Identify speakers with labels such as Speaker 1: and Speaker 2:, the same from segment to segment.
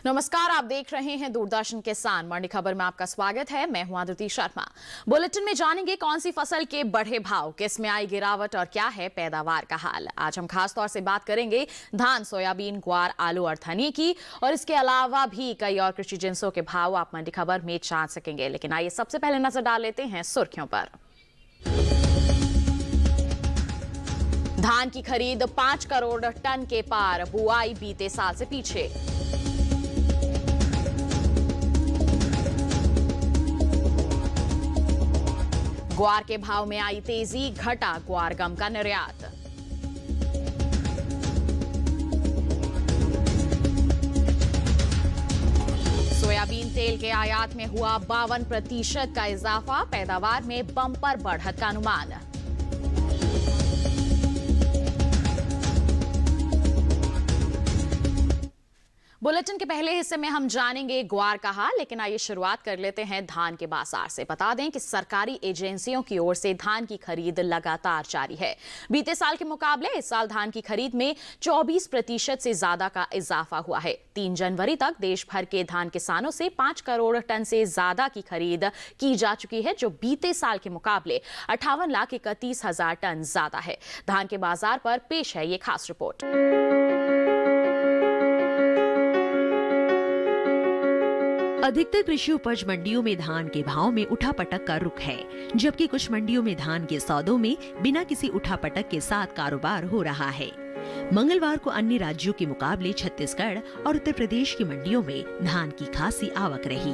Speaker 1: नमस्कार, आप देख रहे हैं दूरदर्शन किसान मंडी खबर में आपका स्वागत है। मैं हूं आदिति शर्मा। बुलेटिन में जानेंगे कौन सी फसल के बढ़े भाव, किस में आई गिरावट और क्या है पैदावार का हाल। आज हम खास तौर से बात करेंगे धान, सोयाबीन, ग्वार, आलू और धनिया की, और इसके अलावा भी कई और कृषि जिंसों के भाव आप मंडी खबर में जान सकेंगे। लेकिन आइए सबसे पहले नजर डाल लेते हैं सुर्खियों पर। धान की खरीद 5 करोड़ टन के पार, बुआई बीते साल से पीछे। ग्वार के भाव में आई तेजी, घटा ग्वार गम का निर्यात। सोयाबीन तेल के आयात में हुआ 52% का इजाफा, पैदावार में बम्पर बढ़त का अनुमान। बुलेटिन के पहले हिस्से में हम जानेंगे ग्वार का हाल, लेकिन आइए शुरुआत कर लेते हैं धान के बाजार से। बता दें कि सरकारी एजेंसियों की ओर से धान की खरीद लगातार जारी है। बीते साल के मुकाबले इस साल धान की खरीद में 24% से ज्यादा का इजाफा हुआ है। 3 जनवरी तक देश भर के धान किसानों से 5 करोड़ टन से ज्यादा की खरीद की जा चुकी है, जो बीते साल के मुकाबले 58,31,000 टन ज्यादा है। धान के बाजार पर पेश है ये खास रिपोर्ट।
Speaker 2: अधिकतर कृषि उपज मंडियों में धान के भाव में उठापटक का रुख है, जबकि कुछ मंडियों में धान के सौदों में बिना किसी उठापटक के साथ कारोबार हो रहा है। मंगलवार को अन्य राज्यों के मुकाबले छत्तीसगढ़ और उत्तर प्रदेश की मंडियों में धान की खासी आवक रही।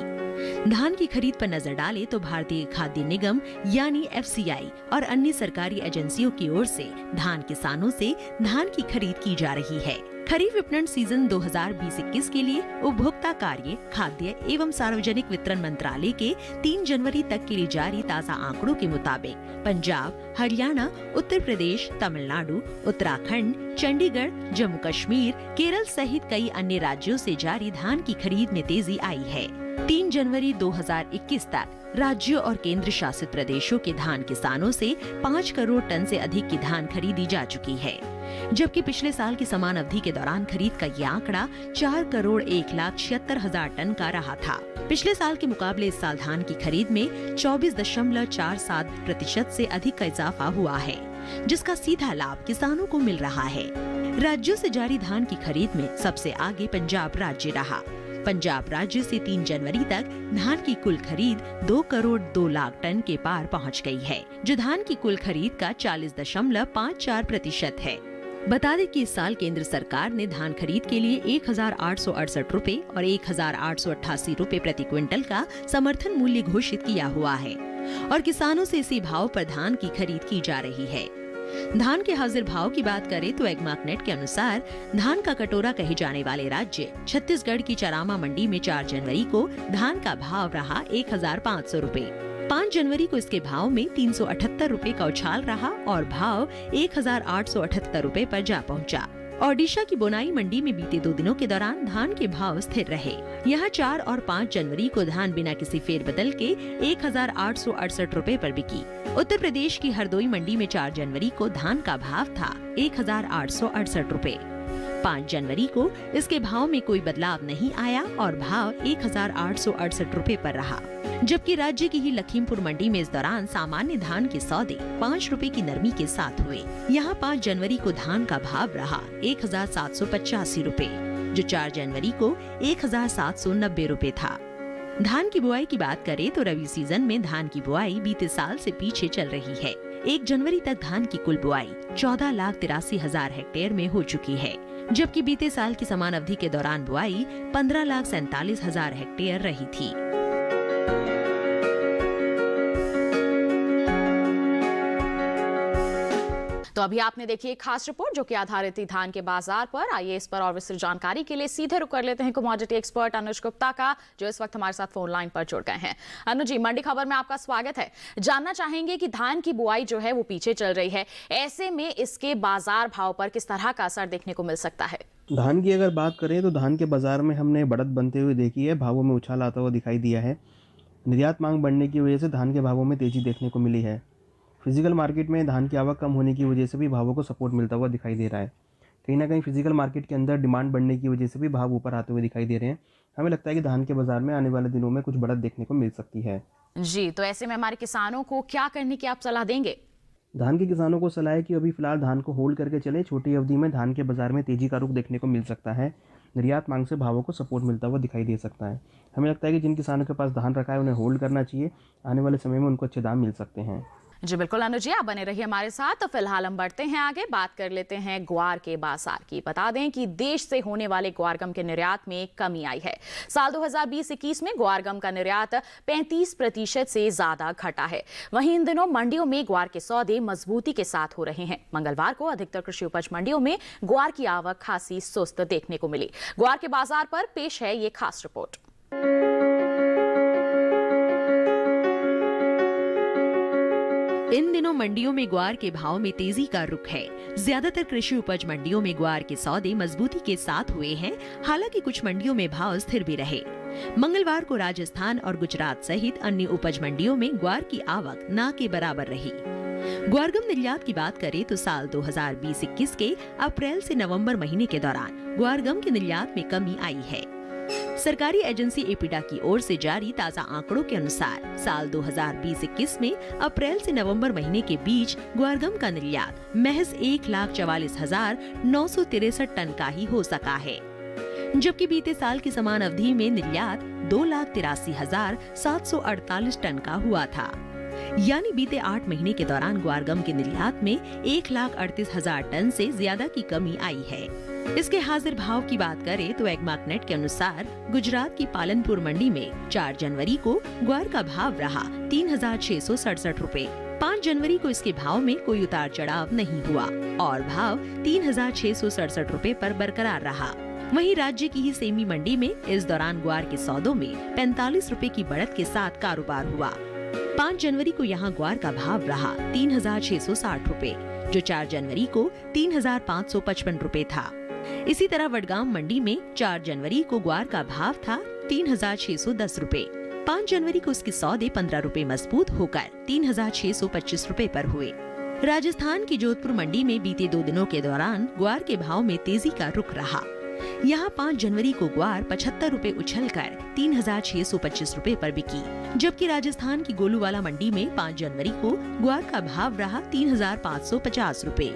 Speaker 2: धान की खरीद पर नजर डालें तो भारतीय खाद्य निगम यानी FCI और अन्य सरकारी एजेंसियों की ओर से धान किसानों से धान की खरीद की जा रही है। खरीफ विपणन सीजन 2020-21 के लिए उपभोक्ता कार्य, खाद्य एवं सार्वजनिक वितरण मंत्रालय के 3 जनवरी तक के लिए जारी ताज़ा आंकड़ों के मुताबिक पंजाब, हरियाणा, उत्तर प्रदेश, तमिलनाडु, उत्तराखंड, चंडीगढ़, जम्मू कश्मीर, केरल सहित कई अन्य राज्यों से जारी धान की खरीद में तेजी आई है। 3 जनवरी 2021 तक राज्यों और केंद्र शासित प्रदेशों के धान किसानों से 5 करोड़ टन से अधिक की धान खरीदी जा चुकी है, जबकि पिछले साल की समान अवधि के दौरान खरीद का ये आंकड़ा 4 करोड़ 1,76,000 टन का रहा था। पिछले साल के मुकाबले इस साल धान की खरीद में 24.47% से अधिक का इजाफा हुआ है, जिसका सीधा लाभ किसानों को मिल रहा है। राज्यों से जारी धान की खरीद में सबसे आगे पंजाब राज्य रहा। पंजाब राज्य से 3 जनवरी तक धान की कुल खरीद 2 करोड़ 2 लाख टन के पार पहुंच गई है, जो धान की कुल खरीद का 40.54% है। बता दें कि इस साल केंद्र सरकार ने धान खरीद के लिए 1,868 रुपए और 1,888 रुपए प्रति क्विंटल का समर्थन मूल्य घोषित किया हुआ है और किसानों से इसी भाव पर धान की खरीद की जा रही है। धान के हाजिर भाव की बात करें तो एग्मार्कनेट के अनुसार धान का कटोरा कहे जाने वाले राज्य छत्तीसगढ़ की चरामा मंडी में 4 जनवरी को धान का भाव रहा 1,500 रुपए। 5 जनवरी को इसके भाव में 378 रुपए का उछाल रहा और भाव 1,878 रुपए पर जा पहुंचा। ओडिशा की बोनाई मंडी में बीते 2 दिनों के दौरान धान के भाव स्थिर रहे। यहाँ 4 और 5 जनवरी को धान बिना किसी फेरबदल के 1,868 रुपए पर बिकी। उत्तर प्रदेश की हरदोई मंडी में 4 जनवरी को धान का भाव था 1,868 रुपए। 5 जनवरी को इसके भाव में कोई बदलाव नहीं आया और भाव 1,868 रुपए पर रहा, जबकि राज्य की ही लखीमपुर मंडी में इस दौरान सामान्य धान के सौदे 5 रुपए की नरमी के साथ हुए। यहाँ 5 जनवरी को धान का भाव रहा 1,785 रुपए, जो 4 जनवरी को 1,790 रुपए था। धान की बुआई की बात करें तो रबी सीजन में धान की बुआई बीते साल से पीछे चल रही है। 1 जनवरी तक धान की कुल बुआई 14,83,000 हेक्टेयर में हो चुकी है, जबकि बीते साल की समान अवधि के दौरान बुआई 15,47,000 हेक्टेयर रही थी।
Speaker 1: तो अभी आपने देखी एक खास रिपोर्ट जो कि आधारित थी धान के बाजार पर। आइए इस पर और विस्तृत जानकारी के लिए सीधे रुक कर लेते हैं कमोडिटी एक्सपर्ट अनुज गुप्ता का, जो इस वक्त हमारे साथ फोन लाइन पर जुड़ गए हैं। अनुज जी, मंडी खबर में आपका स्वागत है। जानना चाहेंगे कि धान की बुआई जो है वो पीछे चल रही है, ऐसे में इसके बाजार भाव पर किस तरह का असर देखने को मिल सकता है?
Speaker 3: धान की अगर बात करें तो धान के बाजार में हमने बढ़त बनते हुए देखी है, भावों में उछाल आता हुआ दिखाई दिया है। निर्यात मांग बढ़ने की वजह से धान के भावों में तेजी देखने को मिली है। फिजिकल मार्केट में धान की आवक कम होने की वजह से भी भावों को सपोर्ट मिलता हुआ दिखाई दे रहा है। कहीं ना कहीं फिजिकल मार्केट के अंदर डिमांड बढ़ने की वजह से भी भाव ऊपर आते हुए दिखाई दे रहे हैं। हमें लगता है कि धान के बाजार में आने वाले दिनों में कुछ बढ़त देखने को मिल सकती है।
Speaker 1: जी, तो ऐसे में हमारे किसानों को क्या करने की आप सलाह देंगे?
Speaker 3: धान के किसानों को सलाह है कि अभी फिलहाल धान को होल्ड करके चले। छोटी अवधि में धान के बाजार में तेजी का रुख देखने को मिल सकता है। निर्यात मांग से भावों को सपोर्ट मिलता हुआ दिखाई दे सकता है। हमें लगता है कि जिन किसानों के पास धान रखा है उन्हें होल्ड करना चाहिए। आने वाले समय में उनको अच्छे दाम मिल सकते हैं।
Speaker 1: जी बिल्कुल अनुज जी, आप बने रहिए हमारे साथ। तो फिलहाल हम बढ़ते हैं आगे, बात कर लेते हैं ग्वार के बाजार की। बता दें कि देश से होने वाले ग्वार गम के निर्यात में कमी आई है। साल 2020-21 में ग्वार गम का निर्यात 35% से ज्यादा घटा है। वहीं इन दिनों मंडियों में ग्वार के सौदे मजबूती के साथ हो रहे हैं। मंगलवार को अधिकतर कृषि उपज मंडियों में ग्वार की आवक खासी सुस्त देखने को मिली। ग्वार के बाजार पर पेश है ये खास रिपोर्ट।
Speaker 2: इन दिनों मंडियों में ग्वार के भाव में तेजी का रुख है। ज्यादातर कृषि उपज मंडियों में ग्वार के सौदे मजबूती के साथ हुए हैं। हालांकि कुछ मंडियों में भाव स्थिर भी रहे। मंगलवार को राजस्थान और गुजरात सहित अन्य उपज मंडियों में ग्वार की आवक न के बराबर रही। ग्वारगम निर्यात की बात करें तो साल 2020-21 के अप्रैल से नवंबर महीने के दौरान ग्वारगम के निर्यात में कमी आई है। सरकारी एजेंसी एपिडा की ओर से जारी ताजा आंकड़ों के अनुसार साल 2020-21 में अप्रैल से नवंबर महीने के बीच ग्वारगम का निर्यात महज 1,44,963 टन का ही हो सका है, जबकि बीते साल की समान अवधि में निर्यात 2,83,748 टन का हुआ था। यानी बीते 8 महीने के दौरान ग्वारगम के निर्यात में 1,38,000 टन से ज्यादा की कमी आई है। इसके हाजिर भाव की बात करें तो एग्मार्कनेट के अनुसार गुजरात की पालनपुर मंडी में 4 जनवरी को ग्वार का भाव रहा 3,667 रुपए। 5 जनवरी को इसके भाव में कोई उतार चढ़ाव नहीं हुआ और भाव 3,667 रुपए पर बरकरार रहा। वहीं राज्य की ही सेमी मंडी में इस दौरान ग्वार के सौदों में 45 रुपए की बढ़त के साथ कारोबार हुआ। 5 जनवरी को यहाँ ग्वार का भाव रहा 3,660 रुपए, जो 4 जनवरी को 3,555 रुपए था। इसी तरह वडगाम मंडी में 4 जनवरी को ग्वार का भाव था 3,610 रुपए। 5 जनवरी को उसके सौदे 15 रुपए मजबूत होकर 3,625 रुपए पर हुए। राजस्थान की जोधपुर मंडी में बीते 2 दिनों के दौरान ग्वार के भाव में तेजी का रुख रहा। यहाँ 5 जनवरी को ग्वार 75 रुपए उछलकर 3,625 रुपए पर बिकी, जबकि राजस्थान की गोलूवाला मंडी में 5 जनवरी को ग्वार का भाव रहा 3,550 रुपए।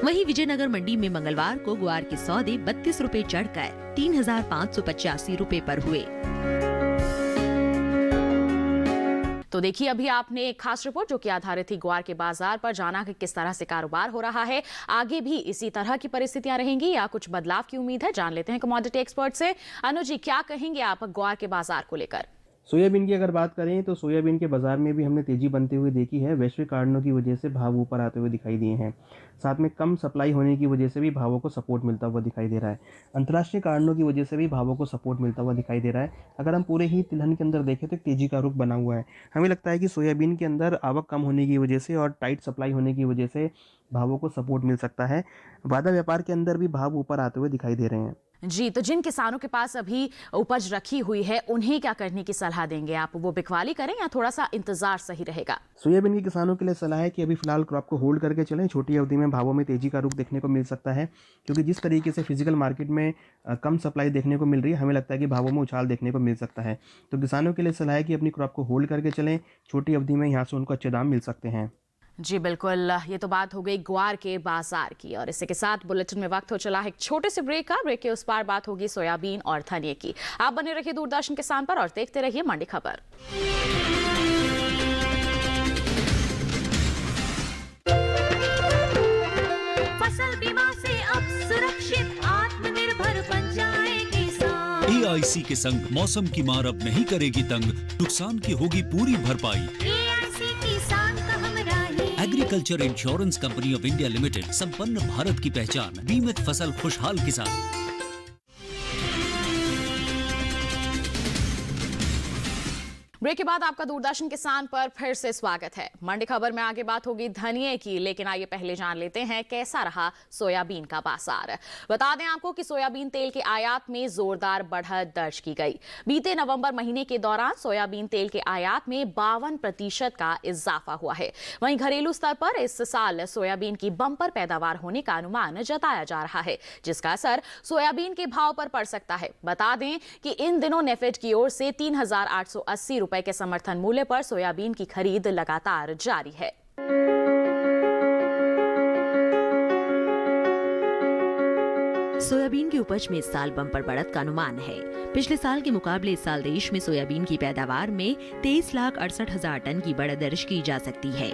Speaker 2: वहीं विजयनगर मंडी में मंगलवार को ग्वार के सौदे 32 रुपए चढ़कर 3,585 रुपए पर हुए।
Speaker 1: तो देखिए, अभी आपने एक खास रिपोर्ट जो कि आधारित थी ग्वार के बाजार पर, जाना कि किस तरह से कारोबार हो रहा है। आगे भी इसी तरह की परिस्थितियां रहेंगी या कुछ बदलाव की उम्मीद है, जान लेते हैं कमोडिटी एक्सपर्ट से। अनुज जी, क्या कहेंगे आप ग्वार के बाजार को लेकर?
Speaker 3: सोयाबीन की अगर बात करें तो सोयाबीन के बाजार में भी हमने तेजी बनते हुए देखी है। वैश्विक कारणों की वजह से भाव ऊपर आते हुए दिखाई दिए हैं। साथ में कम सप्लाई होने की वजह से भी भावों को सपोर्ट मिलता हुआ दिखाई दे रहा है। अंतर्राष्ट्रीय कारणों की वजह से भी भावों को सपोर्ट मिलता हुआ दिखाई दे रहा है। अगर हम पूरे ही तिलहन के अंदर देखें तो तेजी का रुख बना हुआ है। हमें लगता है कि सोयाबीन के अंदर आवक कम होने की वजह से और टाइट सप्लाई होने की वजह से भावों को सपोर्ट मिल सकता है। वादा व्यापार के अंदर भी भाव ऊपर आते हुए दिखाई दे रहे हैं।
Speaker 1: जी, तो जिन किसानों के पास अभी उपज रखी हुई है उन्हें क्या करने की सलाह देंगे आप? वो बिकवाली करें या थोड़ा सा इंतजार सही रहेगा?
Speaker 3: सोयाबीन के किसानों के लिए सलाह है कि अभी फिलहाल क्रॉप को होल्ड करके चलें। छोटी अवधि में भावों में तेजी का रुख देखने को मिल सकता है, क्योंकि जिस तरीके से फिजिकल मार्केट में कम सप्लाई देखने को मिल रही है, हमें लगता है कि भावों में उछाल देखने को मिल सकता है। तो किसानों के लिए सलाह है कि अपनी क्रॉप को होल्ड करके चलें। छोटी अवधि में यहाँ से उनको अच्छे दाम मिल सकते हैं।
Speaker 1: जी बिल्कुल, ये तो बात हो गई ग्वार के बाजार की, और इसी के साथ बुलेटिन में वक्त हो चला है एक छोटे से ब्रेक का। ब्रेक के उस पार बात होगी सोयाबीन और धनिया की। आप बने रहिए दूरदर्शन किसान पर और देखते रहिए मंडी खबर।
Speaker 4: फसल बीमा से अब सुरक्षित आत्मनिर्भर बन जाए किसान।
Speaker 5: AIC के संग मौसम की मार अब नहीं करेगी तंग, नुकसान की होगी पूरी भरपाई।
Speaker 4: AIC किसान का हमराही।
Speaker 5: Agriculture insurance company of India limited, संपन्न भारत की पहचान, बीमित फसल खुशहाल किसान।
Speaker 1: ब्रेक के बाद आपका दूरदर्शन किसान पर फिर से स्वागत है। मंडी खबर में आगे बात होगी धनिये की, लेकिन आइए पहले जान लेते हैं कैसा रहा सोयाबीन का बाजार। बता दें आपको कि सोयाबीन तेल के आयात में जोरदार बढ़त दर्ज की गई। बीते नवंबर महीने के दौरान सोयाबीन तेल के आयात में 52% का इजाफा हुआ है। वहीं घरेलू स्तर पर इस साल सोयाबीन की बम्पर पैदावार होने का अनुमान जताया जा रहा है, जिसका असर सोयाबीन के भाव पर पड़ सकता है। बता दें कि इन दिनों नेफेड की ओर से 3,880 रुपए के समर्थन मूल्य पर सोयाबीन की खरीद लगातार जारी है।
Speaker 2: सोयाबीन की उपज में इस साल बम्पर बढ़त का अनुमान है। पिछले साल के मुकाबले इस साल देश में सोयाबीन की पैदावार में 23,68,000 टन की बढ़त दर्ज की जा सकती है।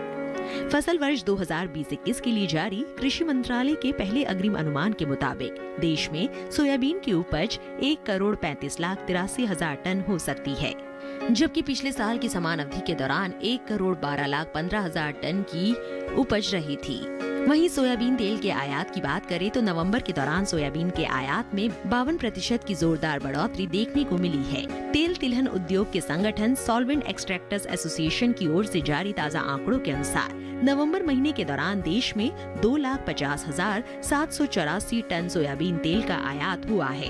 Speaker 2: फसल वर्ष 2020-21 के लिए जारी कृषि मंत्रालय के पहले अग्रिम अनुमान के मुताबिक देश में सोयाबीन की उपज 1,35,83,000 टन हो सकती है, जबकि पिछले साल की समान अवधि के दौरान 1,12,15,000 टन की उपज रही थी। वहीं सोयाबीन तेल के आयात की बात करें तो नवंबर के दौरान सोयाबीन के आयात में 52% की जोरदार बढ़ोतरी देखने को मिली है। तेल तिलहन उद्योग के संगठन सॉल्वेंट एक्सट्रैक्टर्स एसोसिएशन की ओर से जारी ताज़ा आंकड़ों के अनुसार नवंबर महीने के दौरान देश में 2,50,784 टन सोयाबीन तेल का आयात हुआ है,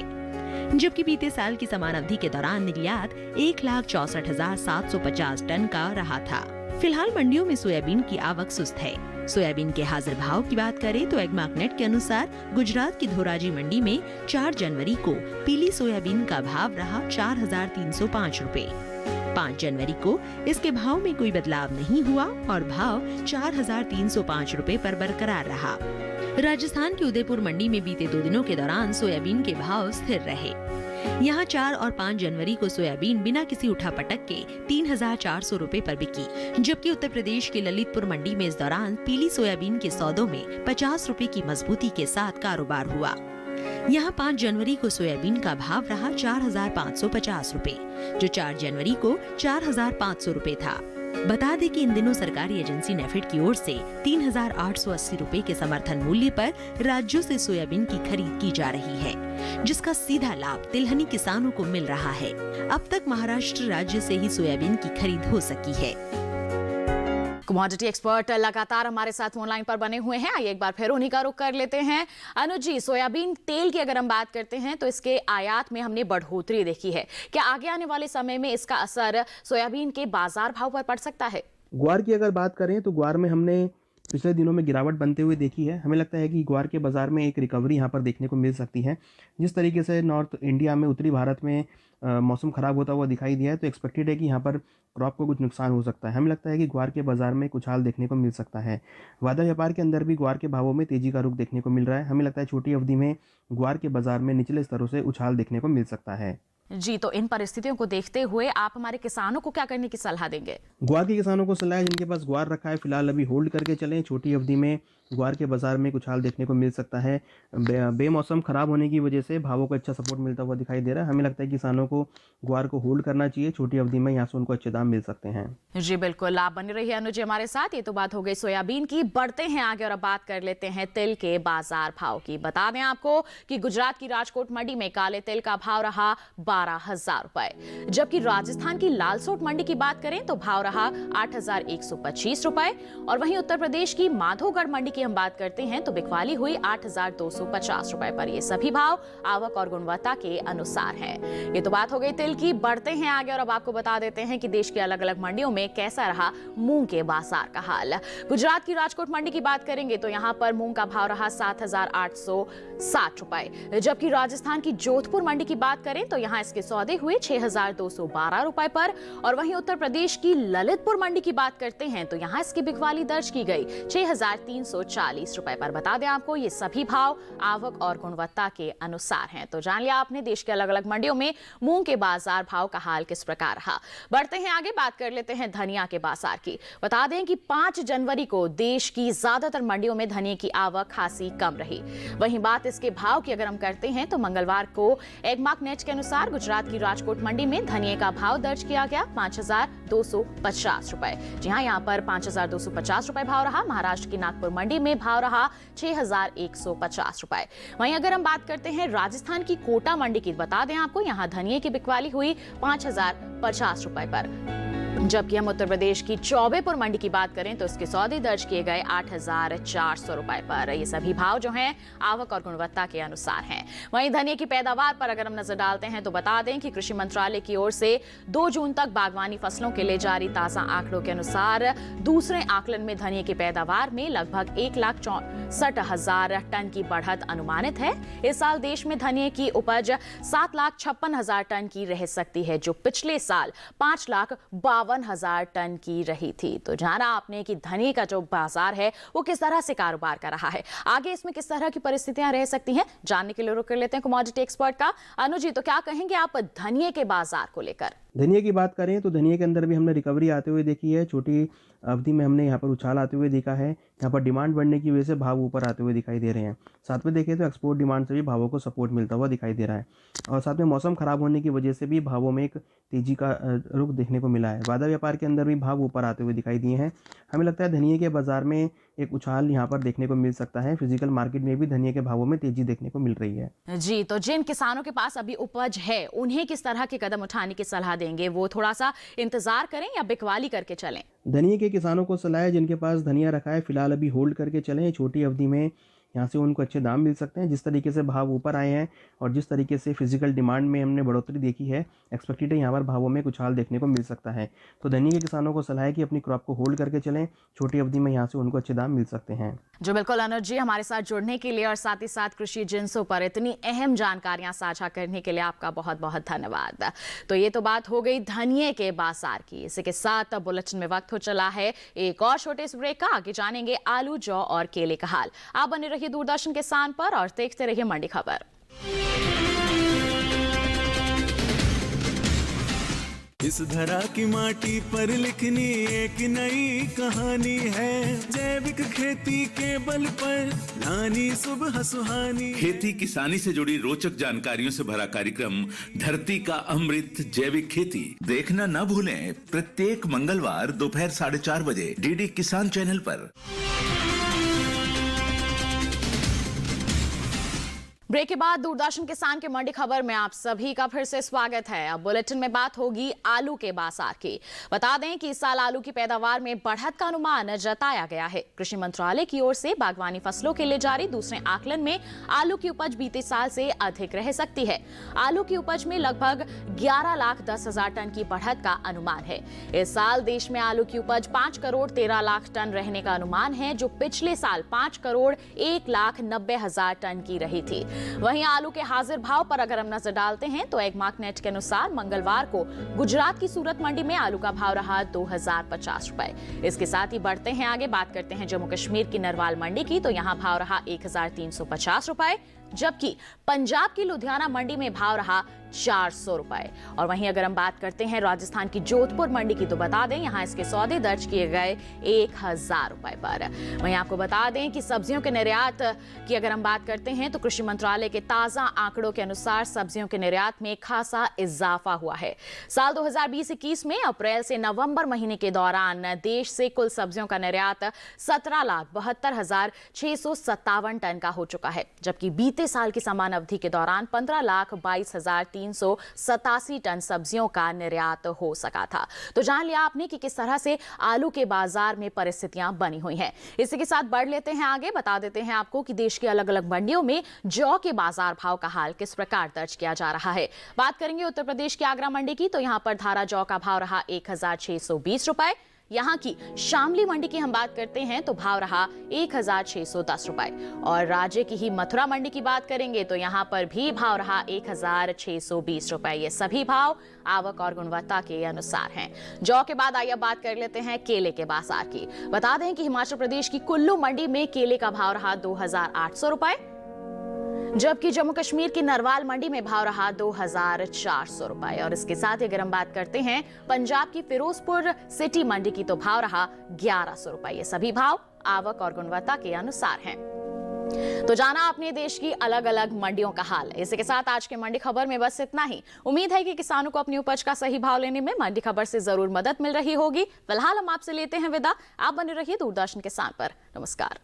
Speaker 2: जबकि बीते साल की समान अवधि के दौरान निर्यात 1,64,750 टन का रहा था। फिलहाल मंडियों में सोयाबीन की आवक सुस्त है। सोयाबीन के हाजिर भाव की बात करें तो एग्मार्कनेट के अनुसार गुजरात की धोराजी मंडी में 4 जनवरी को पीली सोयाबीन का भाव रहा 4,305 रुपए। 5 जनवरी को इसके भाव में कोई बदलाव नहीं हुआ और भाव 4,305 रुपए पर बरकरार रहा। राजस्थान की उदयपुर मंडी में बीते 2 दिनों के दौरान सोयाबीन के भाव स्थिर रहे। यहाँ 4 और 5 जनवरी को सोयाबीन बिना किसी उठापटक के 3,400 रुपए पर बिकी, जबकि उत्तर प्रदेश की ललितपुर मंडी में इस दौरान पीली सोयाबीन के सौदों में 50 रुपए की मजबूती के साथ कारोबार हुआ। यहाँ 5 जनवरी को सोयाबीन का भाव रहा 4,550 रुपए, जो 4 जनवरी को 4,500 रुपए था। बता दें कि इन दिनों सरकारी एजेंसी नेफेड की ओर से 3,880 रुपए के समर्थन मूल्य पर राज्यों से सोयाबीन की खरीद की जा रही है, जिसका सीधा लाभ तिलहनी किसानों को मिल रहा है। अब तक महाराष्ट्र राज्य से ही सोयाबीन की खरीद हो सकी है।
Speaker 1: कमोडिटी एक्सपर्ट लगातार हमारे साथ ऑनलाइन पर बने हुए हैं। आइए एक बार फिर उन्हीं का रुख कर लेते हैं। अनुज जी, सोयाबीन तेल की अगर हम बात करते हैं तो इसके आयात में हमने बढ़ोतरी देखी है। क्या आगे आने वाले समय में इसका असर सोयाबीन के बाजार भाव पर पड़ सकता है?
Speaker 3: ग्वार की अगर बात करें तो ग्वार में हमने पिछले दिनों में गिरावट बनते हुए देखी है। हमें लगता है कि ग्वार के बाज़ार में एक रिकवरी यहाँ पर देखने को मिल सकती है। जिस तरीके से नॉर्थ इंडिया में, उत्तरी भारत में मौसम ख़राब होता हुआ दिखाई दिया है, तो एक्सपेक्टेड है कि यहाँ पर क्रॉप को कुछ नुकसान हो सकता है। हमें लगता है कि ग्वार के बाज़ार में कुछ हाल देखने को मिल सकता है। वादा व्यापार के अंदर भी ग्वार के भावों में तेज़ी का रुख देखने को मिल रहा है। हमें लगता है छोटी अवधि में ग्वार के बाज़ार में निचले स्तरों से उछाल देखने को मिल सकता है।
Speaker 1: जी, तो इन परिस्थितियों को देखते हुए आप हमारे किसानों को क्या करने की सलाह देंगे?
Speaker 3: ग्वार के किसानों को सलाह है, जिनके पास ग्वार रखा है फिलहाल अभी होल्ड करके चलें। छोटी अवधि में ग्वार के बाज़ार में कुछ हाल देखने को मिल सकता है। बेमौसम ख़राब होने की वजह से भावों को अच्छा सपोर्ट मिलता हुआ दिखाई दे रहा है। हमें लगता है किसानों को ग्वार को होल्ड करना चाहिए। छोटी अवधि में यहाँ से उनको अच्छे दाम मिल सकते हैं।
Speaker 1: जी बिल्कुल, आप बने रहिए अनुज जी हमारे साथ। ये तो बात हो गई सोयाबीन की। बढ़ते हैं आगे और अब बात कर लेते हैं तिल के बाजार भाव की। बता दें आपको कि गुजरात की राजकोट मंडी में काले तिल का भाव रहा 12,000 रुपए, जबकि राजस्थान की लालसोट मंडी की बात करें तो भाव रहा 8,125 रुपए। और वहीं उत्तर प्रदेश की माधोगढ़ मंडी की हम बात करते हैं तो बिकवाली हुई 8,250 रुपए पर। ये सभी भाव आवक और गुणवत्ता के अनुसार हैं। ये तो बात हो गई तिल की। बढ़ते हैं आगे और अब आपको बता देते हैं कि देश की अलग अलग मंडियों में कैसा रहा मूंग के बाजार का हाल। गुजरात की राजकोट मंडी की बात करेंगे तो यहाँ पर मूंग का भाव रहा 7,860 रुपए, जबकि राजस्थान की जोधपुर मंडी की बात करें तो यहाँ इसके सौदे हुए 6,212 रुपए पर। और वहीं उत्तर प्रदेश की ललितपुर मंडी की बात करते हैं तो यहाँ इसकी बिकवाली दर्ज की गई 6,340 रुपए पर। बता दें आपको ये सभी भाव आवक और गुणवत्ता के अनुसार हैं। तो जान लिया आपने देश के अलग अलग मंडियों में मूंग के बाजार भाव का हाल किस प्रकार रहा। बढ़ते हैं आगे, बात कर लेते हैं धनिया के बाजार की। बता दें कि 5 जनवरी को देश की ज्यादातर मंडियों में धनिया की आवक खासी कम रही। वहीं बात इसके भाव की अगर हम करते हैं तो मंगलवार को एग्मार्कनेट के अनुसार गुजरात की राजकोट मंडी में धनिया का भाव दर्ज किया गया 5,250 रुपए। जी हाँ, यहाँ पर 5,250 रुपए भाव रहा। महाराष्ट्र की नागपुर मंडी में भाव रहा 6,150 रुपए। वहीं अगर हम बात करते हैं राजस्थान की कोटा मंडी की, बता दें आपको यहाँ धनिया की बिकवाली हुई 5,050 रुपए पर। जबकि हम उत्तर प्रदेश की चौबेपुर मंडी की बात करें तो इसके सौदे दर्ज किए गए 8,400 रुपए पर। ये सभी भाव जो हैं आवक और गुणवत्ता के अनुसार हैं। वहीं धनिया की पैदावार पर अगर हम नजर डालते हैं तो बता दें कि कृषि मंत्रालय की ओर से 2 जून तक बागवानी फसलों के लिए जारी ताजा आंकड़ों के अनुसार दूसरे आकलन में धनिया की पैदावार में लगभग 1,64,000 टन की बढ़त अनुमानित है। इस साल देश में धनिया की उपज 7,56,000 टन की रह सकती है, जो पिछले साल 5,52,000 टन की रही थी। तो जाना आपने कि धनिया का जो बाजार है वो किस तरह से कारोबार कर रहा है, आगे इसमें किस तरह की परिस्थितियां रह सकती हैं, जानने के लिए रुक कर लेते हैं कमोडिटी एक्सपर्ट का। अनुज जी, तो क्या कहेंगे आप धनिया के बाजार को लेकर?
Speaker 3: धनिया की बात करें तो धनिया के अंदर भी हमने रिकवरी आते हुए देखी है। छोटी अवधि में हमने यहाँ पर उछाल आते हुए देखा है। यहाँ पर डिमांड बढ़ने की वजह से भाव ऊपर आते हुए दिखाई दे रहे हैं। साथ में देखें तो एक्सपोर्ट डिमांड से भी भावों को सपोर्ट मिलता हुआ दिखाई दे रहा है। और साथ में मौसम खराब होने की वजह से भी भावों में एक तेजी का रुख देखने को मिला है। वादा व्यापार के अंदर भी भाव ऊपर आते हुए दिखाई दिए हैं। हमें लगता है धनिया के बाजार में एक उछाल यहाँ पर देखने को मिल सकता है। फिजिकल मार्केट में भी धनिया के भावों में तेजी देखने को मिल रही है।
Speaker 1: जी, तो जिन किसानों के पास अभी उपज है उन्हें किस तरह के कदम उठाने की सलाह देंगे? वो थोड़ा सा इंतजार करें या बिकवाली करके चलें?
Speaker 3: धनिया के किसानों को सलाह है, जिनके पास धनिया रखा है फिलहाल अभी होल्ड करके चलें। छोटी अवधि में यहाँ से उनको अच्छे दाम मिल सकते हैं। जिस तरीके से भाव ऊपर आए हैं और जिस तरीके से फिजिकल डिमांड में हमने बढ़ोतरी देखी है, एक्सपेक्टेड है यहाँ पर भावों में कुछ हाल देखने को मिल सकता है। तो धनिया के किसानों को सलाह है कि अपनी क्रॉप को होल्ड करके चलें। छोटी अवधि में यहाँ से उनको अच्छे दाम मिल सकते हैं।
Speaker 1: जो बिल्कुल अनुज जी, हमारे साथ जुड़ने के लिए और साथ ही साथ कृषि जिन्सों पर इतनी अहम जानकारियां साझा करने के लिए आपका बहुत बहुत धन्यवाद। तो ये तो बात हो गई धनिया के बाजार की। इसी के साथ बुलेटिन में वक्त हो चला है एक और छोटे से ब्रेक का। आगे जानेंगे आलू, जौ और केले का हाल। आप बने रहिए दूरदर्शन किसान पर और देखते रहिए मंडी खबर।
Speaker 6: इस धरा की माटी पर लिखनी एक नई कहानी है। जैविक खेती के बल पर लानी सुबह सुहानी।
Speaker 7: खेती किसानी से जुड़ी रोचक जानकारियों से भरा कार्यक्रम धरती का अमृत जैविक खेती देखना न भूलें। प्रत्येक मंगलवार दोपहर 4:30 बजे डीडी किसान चैनल पर।
Speaker 1: ब्रेक के बाद दूरदर्शन किसान के मंडी खबर में आप सभी का फिर से स्वागत है। अब बुलेटिन में बात होगी आलू के बाजार की। बता दें कि इस साल आलू की पैदावार में बढ़त का अनुमान जताया गया है। कृषि मंत्रालय की ओर से बागवानी फसलों के लिए जारी दूसरे आकलन में आलू की उपज बीते साल से अधिक रह सकती है। आलू की उपज में लगभग 11,10,000 टन की बढ़त का अनुमान है। इस साल देश में आलू की उपज 5,13,00,000 टन रहने का अनुमान है, जो पिछले साल 5,01,90,000 टन की रही थी। वहीं आलू के हाजिर भाव पर अगर हम नजर डालते हैं तो एग मार्केट के अनुसार मंगलवार को गुजरात की सूरत मंडी में आलू का भाव रहा 2,050 रुपए। इसके साथ ही बढ़ते हैं आगे, बात करते हैं जम्मू कश्मीर की नरवाल मंडी की, तो यहाँ भाव रहा 1,350 रुपए, जबकि पंजाब की लुधियाना मंडी में भाव रहा 400 रुपए। और वहीं अगर हम बात करते हैं राजस्थान की जोधपुर मंडी की, तो बता दें यहाँ इसके सौदे दर्ज किए गए 1,000 रुपए पर। वहीं आपको बता दें कि सब्जियों के निर्यात की अगर हम बात करते हैं तो कृषि मंत्रालय के ताजा आंकड़ों के अनुसार सब्जियों के निर्यात में खासा इजाफा हुआ है। साल 2020-21 में अप्रैल से नवंबर महीने के दौरान देश से कुल सब्जियों का निर्यात 17,72,657 टन का हो चुका है, जबकि बीते साल की समान अवधि के दौरान 15,22,387 टन सब्जियों का निर्यात हो सका था। तो जान लिया आपने कि किस तरह से आलू के बाजार में परिस्थितियां बनी हुई हैं। इसी के साथ बढ़ लेते हैं आगे, बता देते हैं आपको कि देश की अलग अलग मंडियों में जौ के बाजार भाव का हाल किस प्रकार दर्ज किया जा रहा है। बात करेंगे उत्तर प्रदेश की आगरा मंडी की, तो यहाँ पर धारा जौ का भाव रहा 1,620 रुपए। यहाँ की शामली मंडी की हम बात करते हैं तो भाव रहा 1,610 रुपए। और राज्य की ही मथुरा मंडी की बात करेंगे तो यहाँ पर भी भाव रहा 1,620 रुपए। ये सभी भाव आवक और गुणवत्ता के अनुसार हैं। जौ के बाद आइए बात कर लेते हैं केले के बाजार की। बता दें कि हिमाचल प्रदेश की कुल्लू मंडी में केले का भाव रहा 2,800 रुपए, जबकि जम्मू कश्मीर की नरवाल मंडी में भाव रहा 2,400 रुपए। और इसके साथ अगर हम बात करते हैं पंजाब की फिरोजपुर सिटी मंडी की, तो भाव रहा 1,100 रुपए। ये सभी भाव आवक और गुणवत्ता के अनुसार हैं। तो जाना आपने देश की अलग अलग मंडियों का हाल। इसी के साथ आज के मंडी खबर में बस इतना ही। उम्मीद है कि किसानों को अपनी उपज का सही भाव लेने में मंडी खबर से जरूर मदद मिल रही होगी। फिलहाल हम आपसे लेते हैं विदा। आप बने रहिए दूरदर्शन किसान पर। नमस्कार।